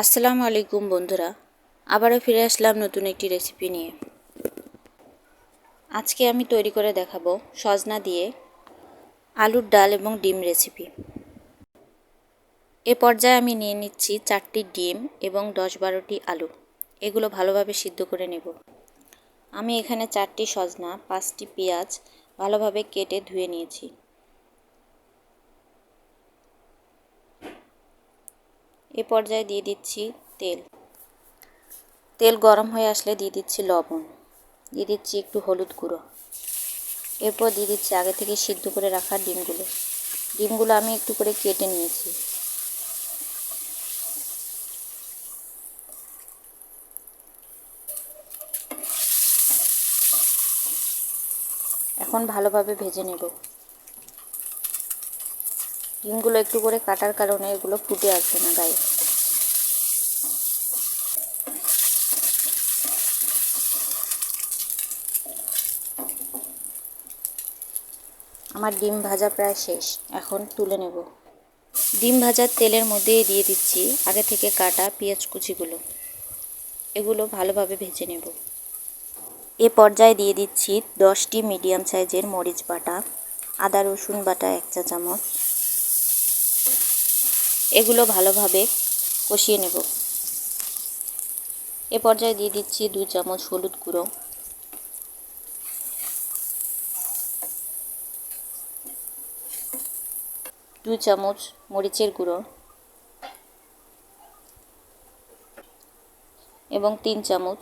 আসসালামু আলাইকুম বন্ধুরা, আবারও ফিরে আসলাম নতুন একটি রেসিপি নিয়ে। আজকে আমি তৈরি করে দেখাবো সজনা দিয়ে আলুর ডাল এবং ডিম রেসিপি। এ পর্যায়ে আমি নিয়ে নিচ্ছি 4টি ডিম এবং 10-12টি আলু। এগুলো ভালোভাবে সিদ্ধ করে নেব। আমি এখানে 4টি সজনা, 5টি পেঁয়াজ ভালোভাবে কেটে ধুয়ে নিয়েছি। এ পর্যায়ে দিয়ে দিচ্ছি তেল গরম হয়ে আসলে দিয়ে দিচ্ছি লবণ, দিয়ে দিচ্ছি একটু হলুদ গুঁড়ো। এরপর দিয়ে দিচ্ছি আগে থেকে সিদ্ধ করে রাখা ডিমগুলো আমি একটু করে কেটে নিয়েছি। এখন ভালোভাবে ভেজে নেব। ডিমগুলো একটু করে কাটার কারণে এগুলো ফুটে আসবে না গায়ে। আমার ডিম ভাজা প্রায় শেষ, এখন তুলে নেব। ডিম ভাজার তেলের মধ্যে দিয়ে দিচ্ছি আগে থেকে কাটা পেঁয়াজ কুচিগুলো। এগুলো ভালোভাবে ভেজে নেব। এ পর্যায়ে দিয়ে দিচ্ছি 10টি মিডিয়াম সাইজের মরিচ বাটা, আদা রসুন বাটা 1 চা চামচ। এগুলো ভালোভাবে কষিয়ে নেব। এ পর্যায়ে দিয়ে দিচ্ছি 2 চামচ হলুদ গুঁড়ো, 2 চামচ মরিচের গুঁড়ো এবং 3 চামচ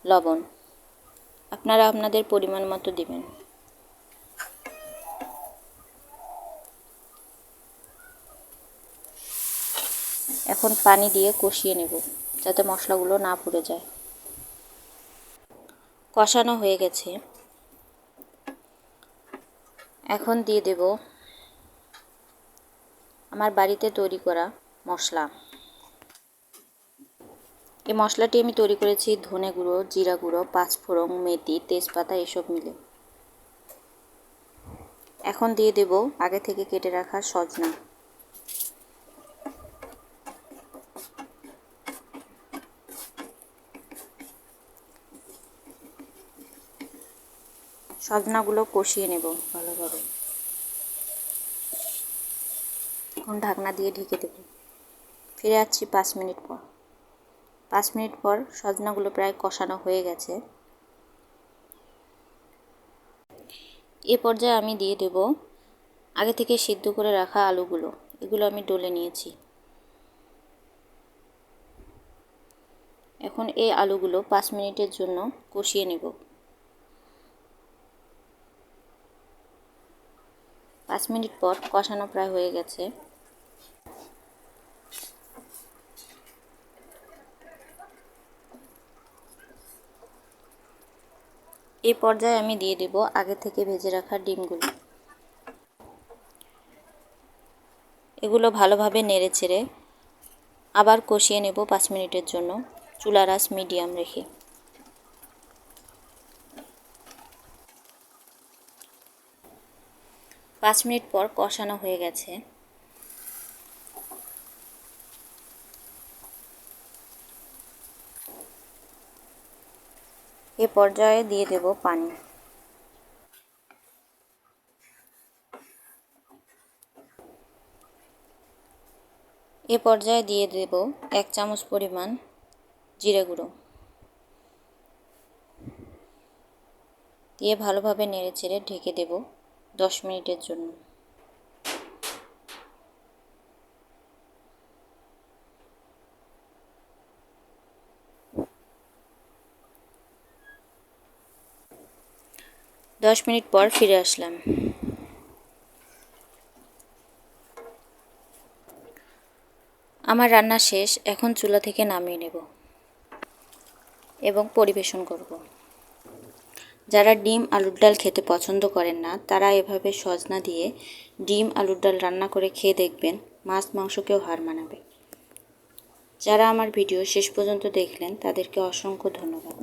লবণ। আপনারা আপনাদের পরিমাণ মতো দিবেন। এখন পানি দিয়ে কষিয়ে নেব যাতে মশলাগুলো না পুড়ে যায়। কষানো হয়ে গেছে, এখন দিয়ে দেব আমার বাড়িতে তৈরি করা মশলা। এই মশলাটি আমি তৈরি করেছি ধনে গুঁড়ো, জিরা গুঁড়ো, পাঁচফোড়ন, মেথি, তেজপাতা এসব মিলে। এখন দিয়ে দেব আগে থেকে কেটে রাখা সজনা। সজনাগুলো কষিয়ে নেব ভালোভাবে। এখন ঢাকনা দিয়ে ঢেকে দেব। ফিরে আসছি 5 মিনিট পর। 5 মিনিট পর সজনাগুলো প্রায় কষানো হয়ে গেছে। এ পর্যায়ে আমি দিয়ে দেব আগে থেকে সিদ্ধ করে রাখা আলুগুলো। এগুলো আমি ডলে নিয়েছি। এখন এই আলুগুলো 5 মিনিটের জন্য কষিয়ে নেব। 5 মিনিট পর কষানো প্রায় হয়ে গেছে। এই পর্যায়ে আমি দিয়ে দেব আগে থেকে ভেজে রাখা ডিমগুলো। এগুলো ভালোভাবে নেড়েচেড়ে আবার কষিয়ে নেব 5 মিনিটের জন্য, চুলার আঁচ মিডিয়াম রেখে। পাঁচ মিনিট পর কষানো হয়ে গেছে। এ পর্যায়ে দিয়ে দেব পানি। এ পর্যায়ে দিয়ে দেব 1 চামচ পরিমাণ জিরে গুঁড়ো, দিয়ে ভালোভাবে নেড়েচেড়ে ঢেকে দেব 10 মিনিটের জন্য। দশ মিনিট পর ফিরে আসলাম। আমার রান্না শেষ, এখন চুলা থেকে নামিয়ে নেব এবং পরিবেশন করব। যারা ডিম আলুর ডাল খেতে পছন্দ করেন না তারা এভাবে সজনা দিয়ে ডিম আলুর ডাল রান্না করে খেয়ে দেখবেন, মাছ মাংসকেও হার মানাবে। যারা আমার ভিডিও শেষ পর্যন্ত দেখলেন তাদেরকে অসংখ্য ধন্যবাদ।